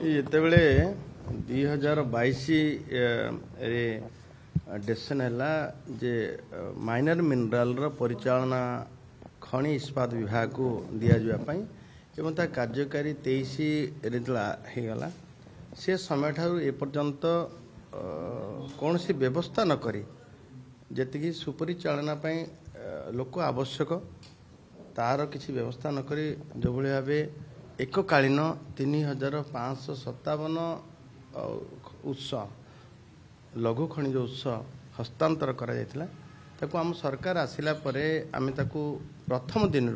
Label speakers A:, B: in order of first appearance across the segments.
A: ଯେତେବେଳେ 2022 ରେ ଡେସିସନ୍ ହେଲା ଯେ ମାଇନର ମିନେରାଲର ପରିଚାଳନା ଖଣି ଇସ୍ପାତ ବିଭାଗକୁ ଦିଆଯିବା ପାଇଁ ଏବଂ ତା କାର୍ଯ୍ୟକାରୀ 23 ରେ ହେଇଗଲା। ସେ ସମୟଠାରୁ ଏପର୍ଯ୍ୟନ୍ତ କୌଣସି ବ୍ୟବସ୍ଥା ନ କରି ଯେତିକି ସୁପରିଚାଳନା ପାଇଁ ଲୋକ ଆବଶ୍ୟକ ତାର କିଛି ବ୍ୟବସ୍ଥା ନ କରି ଯେଭଳି ଭାବେ एककालीन 3557 उत्स लघु खनिज उत्स हस्तांतर करा जायतिला। ताकू आम सरकार आसिला परे आमे ताकू प्रथम दिन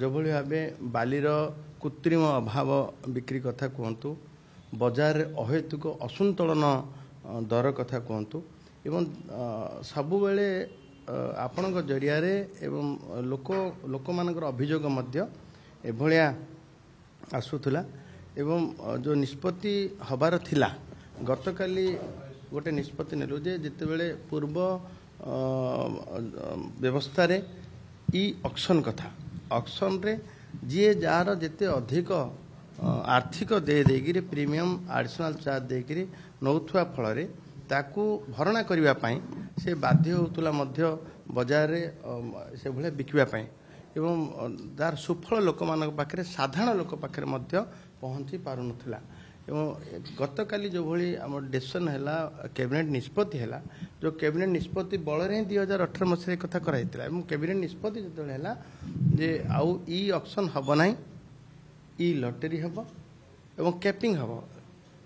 A: जो भली भावे बालीर कृत्रिम अभाव बिक्री कथा कहतु, बजार अहेतुक असंतुलन दर कथा कहतु एवं सबु बेले आपणक जरिया एवं लोक मानकर अभियोग मध्य एभलिया आसूला एवं जो निष्पत्ति हबार थिला गतकाली गोटे निष्पत्ति नेलु जे जितेबेले पूर्व व्यवस्था रे ई ऑक्शन कथा ऑक्शन रे जी जार जेते अधिक आर्थिक दे देगिरी प्रीमियम एडिशनल चार्ज देगिरी नौथुआ फल रे ताकू भरणा करिवा पाई से बाध्य होतुला मध्य बाजार रे से भले बिकिवा पाई एवं तार सुफल लोक मान पाखे साधारण लोक पाखे पहुँची पार नाला। एवं गतकाली जो भली आम डिसीजन है कैबिनेट निष्पत्ति है जो कैबिनेट निष्पत्ति बल ही 2018 मसीह कथा कराई कैबिनेट निष्पत्ति जो है जे आउ ई ऑक्शन हम ना ई लॉटरी हम एवं कैपिंग हम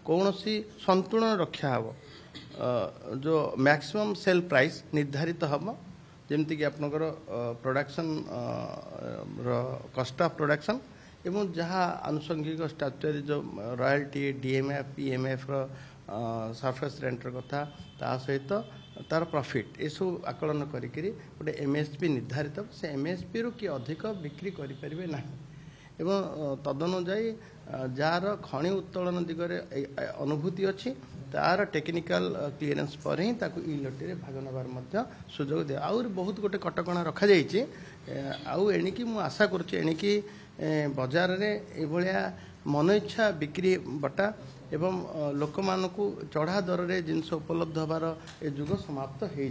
A: कौन सी संतुलन रक्षा हम जो मैक्सिमम सेल प्राइस निर्धारित हम जमती कि आपनकर प्रोडक्शन कस्ट ऑफ प्रोडक्शन एवं जहाँ आनुषंगिक स्ट्रक्चर जो रॉयल्टी डीएमएफ पीएमएफ सरफेस रेंटर कथा ता सहित तार प्रॉफिट ये सब आकलन करी गोटे एमएसपी निर्धारित से एमएसपी रु कि अधिक बिक्री करें ना एवं तदनुजाई जार खनि उत्तोलन दिगरे अनुभूति अच्छी तार टेक्निकल क्लीयरेंस पर ही ताकू ई लॉटरी भाग नबार सुजोग दे आउर बहुत गोटे कटकणा रखा जाइए आउ एणिकी मु आशा करुच्ची एणिकी बाजार रे एभलिया मन इच्छा बिक्री बटा एवं लोक मानकू चढ़ा दर रे जिनस उपलब्ध हबार ए जुग समाप्त हो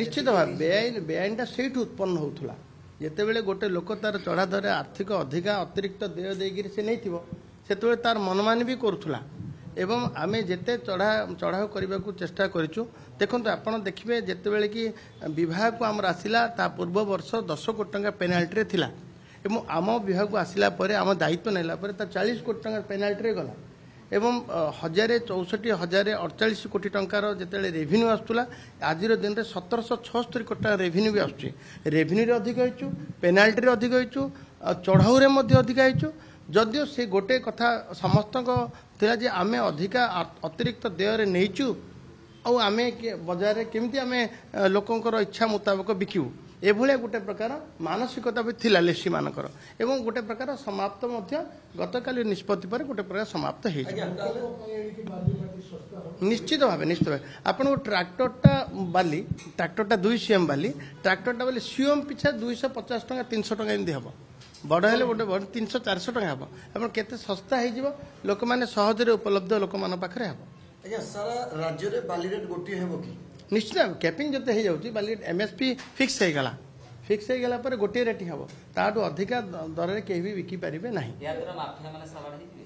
A: निश्चित भाव बेआईनटा से उत्पन्न होता जितेबले गोटे लोक तार चढ़ा दर आर्थिक अधिका अतिरिक्त देय देगी से नहीं से तार मनमानी भी करुला एवं आमे जेते चढ़ाव करने को चेष्टा करूँ। देखो आपड़ देखिए जितेबले कि विभाग को आमर आसला ता पूर्व वर्ष 10 कोटी टंका पेनाल्टी थिला एवं आम विभाग को आसला आम दायित्व नेला 40 कोटी टंका पेनाल्टी गला एवं 1064,048 कोटी टंकार जिते रेभिन्यू आसूला आज दिन में 1776 कोटी टका रेभिन्यू भी आसुची रेभिन्यू अधिक हो पेनाल्टी अधिक हो चढ़ाऊ अधिक हो जदियो से गोटे कथा समस्त थिला जे आमे अधिका अतिरिक्त देय नहींचु आमे बाजार केमती आमे लोकंकर इच्छा मुताबक बिकू एभलिया गोटे प्रकार मानसिकता भी थिला लेसी मानकर एवं गोटे प्रकार समाप्त गतकाली निष्पत्ति पर गोटे प्रकार समाप्त हो निश्चित भाव आपन ट्रैक्टरटा बाली ट्रैक्टरटा 2 सीएम बाली ट्रैक्टरटा बाली सीएम पिछा 250 टका 300 टका एमती हम बड़ हेले गोटे 300-400 टका हम आप केते सस्ता हो लोक मैंने सहजरे उपलब्ध लोक मान पाखे हम
B: सारा राज्य रे बाली रेट गोटी हेबो कि
A: निश्चित कैपिंग जते हो जाउची बाली एमएसपी फिक्स हो गला पर गोटे रेट हम ताठू अधिका दर रे केही भी बिकी परिबे नाही
C: या द्वारा माफिया माने सवाल हिबे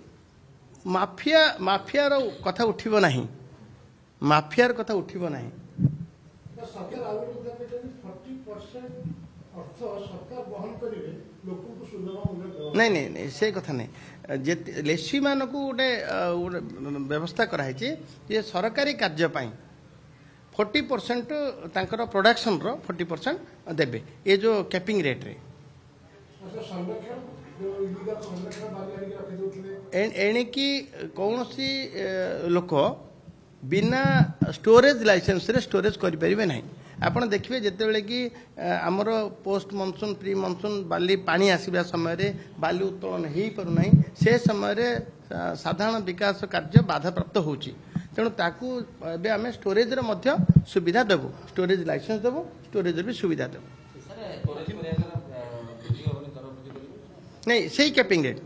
A: माफियार कथा उठिबो नाही माफियार कथा उठिबो नाही
D: सरकार आउट देबे 40% अर्थ सरकार बहन करिवे लोकन को सुलभ मूल्य
A: नहीं से कथा नहीं लेसी मान को गोटे व्यवस्था कराई जे सरकारी कार्य 40% तांकर प्रोडक्शन रो 40% देबे ये जो कैपिंग रेट रे एणिकी कौन सी लोक बिना स्टोरेज लाइसेंस रे स्टोरेज करि परिबे नहीं आपड़ देखिए जितेबले कि आमर पोस्ट मनसून प्री मनसून बाली पानी आसवा समय बाली उत्तोलन हो पारना से समय साधारण विकास कार्य बाधाप्राप्त होची तेणु ताकू एबे आमे स्टोरेज रे मध्य सुविधा देबु स्टोरेज लाइसेंस देबु स्टोरेज भी सुविधा देबु नहीं सही कैपिंग रेट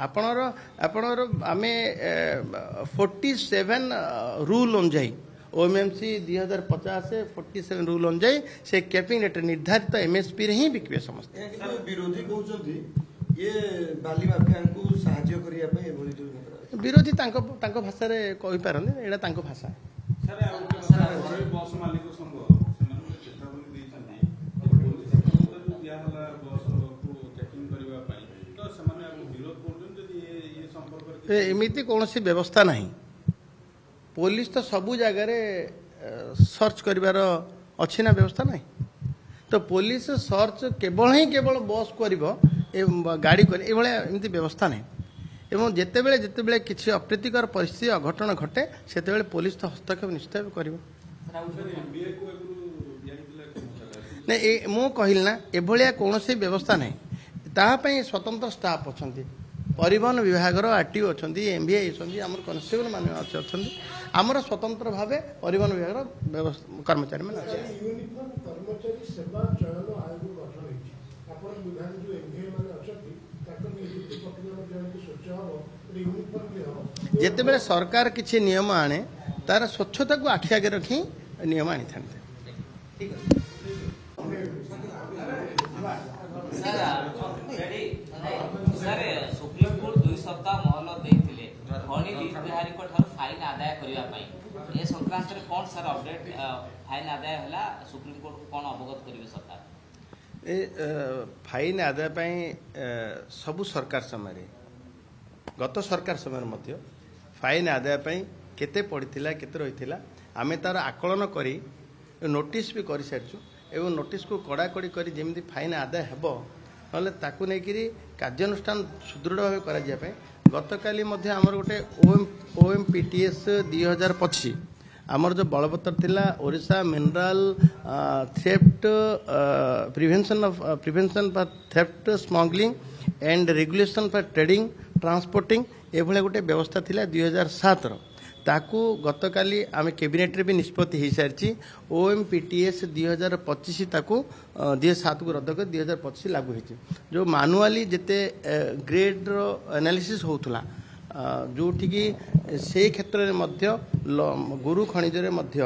A: आपणर आम 47 रूल अनुजाई ओएमएमसी 2050 47 रूल अनुजाई से कैपिंग रेट निर्धारित एमएसपी रे ही बिकबे समस्त
B: विरोधी कहते ये बाली माफिया को साहाय्य करिया पे एभली दुर्घटना
A: विरोधी तांको भाषा रे कहि पारन एडा तांको भाषा
E: सर बस मालिक संघ ସେମାନେ ଚେତାବନୀ ଦେଇଛନ୍ତି ପୋଲିସ ଦିଆହେଲା ବସକୁ ଚେକିଂ କରିବା ପାଇଁ ତ ସେମାନେ ବିରୋଧ କରୁଛନ୍ତି ଯଦି ଏ ସମ୍ପର୍କରେ
A: एमिति कौनसी व्यवस्था नहीं पुलिस तो सबू जगार सर्च करिवार अच्छी ना व्यवस्था नहीं तो पुलिस सर्च केवल ही केवल बस कर गाड़ी कर एमती व्यवस्था नहीं एवं जितेबले किसी अप्रीतिकर परिस्थिति अघटन घटे से पुलिस तो हस्तक्षेप निश्चय कर मु कहली ना एभलिया कौन व्यवस्था नहीं तापाई स्वतंत्र स्टाफ अच्छा परिवहन विभाग आरटीओ अच्छा एमबीआई अच्छा आम कनस्टेबल मान अच्छा आमर स्वतंत्र भाव परिवहन विभाग कर्मचारी मान
D: यूनिफॉर्म कर्मचारी सेवा चयन आयोग गठन होइछि आपण विभाग जो एमबीए माने अछथि ताकर नियुक्ति प्रक्रिया मध्ये स्वच्छ हो यूनिफॉर्म ले हो
A: जितेबले सरकार किसी नियम आने तार स्वच्छता को आखि आगे रखी नियम आनी था
C: सर सुप्रीमकोर्ट 2 सप्ताह महलत देथिले खनि लीज बिहारी को ठार फाइन आदाय करिया पई ए संक्रांत रे कोन सर अपडेट फाइन आदाय हला सुप्रीम कोर्ट को कोन अवगत करिवे सरकार
A: ए फाइन आदाय पई सबु सरकार समय गत सरकार समय मध्य फाइन आदाय पई केते पड़िथिला केते रहिथिला आमे तार आकलन करी नोटिस भी करि सारछु एवं नोटिस को कड़ाकड़ी करी जेमिति फाइन आदाय हेबो नले ताकू नेकिरी कार्यानुष्ठान सुदृढ़ भाव करा जिया पे गतकाली मध्य आमर गोटे ओएमपीटीएस 2025 आमर जो बलपत्र थिला Odisha mineral theft prevention for theft smuggling and regulation for trading transporting एभले गोटे व्यवस्था थिला 2007 रो ताकू गतकाली आम कैबिनेट रे भी निष्पत्ति हो सारी ओएमपीटीएस 2025 ताकू 2007 को रद्द कर 2025 लागू होती जो मानुआली जिते ग्रेड रो एनालिसिस होतला जो ठिकी से क्षेत्र में मध्य गुरु खनिज रे मध्य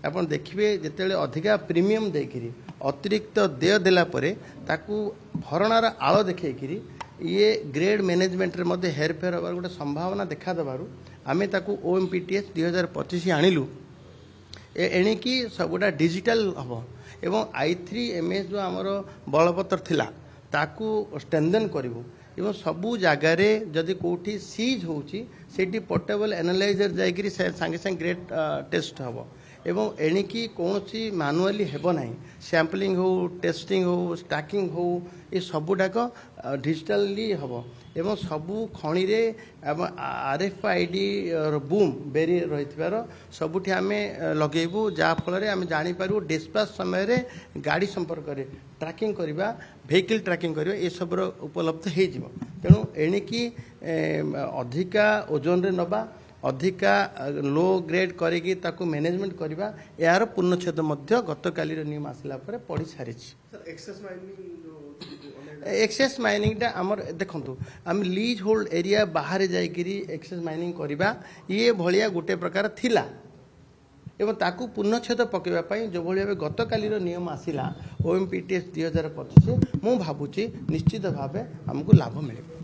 A: आपण देखिबे जेतेले अधिका प्रीमियम देकिरी अतिरिक्त देय देला परे ताकू भरणार आळ देखैकिरी ये ग्रेड मैनेजमेंट रे मध्य हेरफेर होबार गोटे संभावना देखा देबारु आमे ताकू ओएमपीटीएस 2025 आनिलु एणिकी सबुटा डिजिटल हम एवं I3MS जो आमर बलपत्र थिला ताकू स्ट्रेंथन करिवु एवं सबू जगार जदि कोठी सीज होउची सेठी पोर्टेबल एनालाइजर जाइकरी संगे संगे ग्रेड टेस्ट हम एवं एणिकी कौनसी मैनुअली हेबो नाही सैंपलिंग हो टेस्टिंग हो स्टाकिंग हो ये सबुडाक डिजिटली हम एवं सबू खणी रे RFID बूम बेरी रही सबुठी आम लगेबू जहाँफल आम जापर डिस्पाच समय रे गाड़ी संपर्क रे ट्रैकिंग करवा वेहिकल ट्रैकिंग करवा ये सब उपलब्ध हो तेणु एणिकी अधिका ओजन रे नबा अधिका लो ग्रेड करिकी ताकू मैनेजमेंट करवा यार पूर्णछेद मध्य गतकाली नियम आसला पड़ी सारी एक्सेस माइनिंग टा आमर देखंतु आम लीज होल्ड एरिया बाहर जाइकरी एक्सेस माइनिंग करवा ये भलिया गोटे प्रकार थिला एवं ताकू पूर्णछेद पकेवा पई जो भलिया गतकाली नियम आसिला ओएमपीटीएस 2025 मु भाबुची निश्चित भावे हमको लाभ मिले।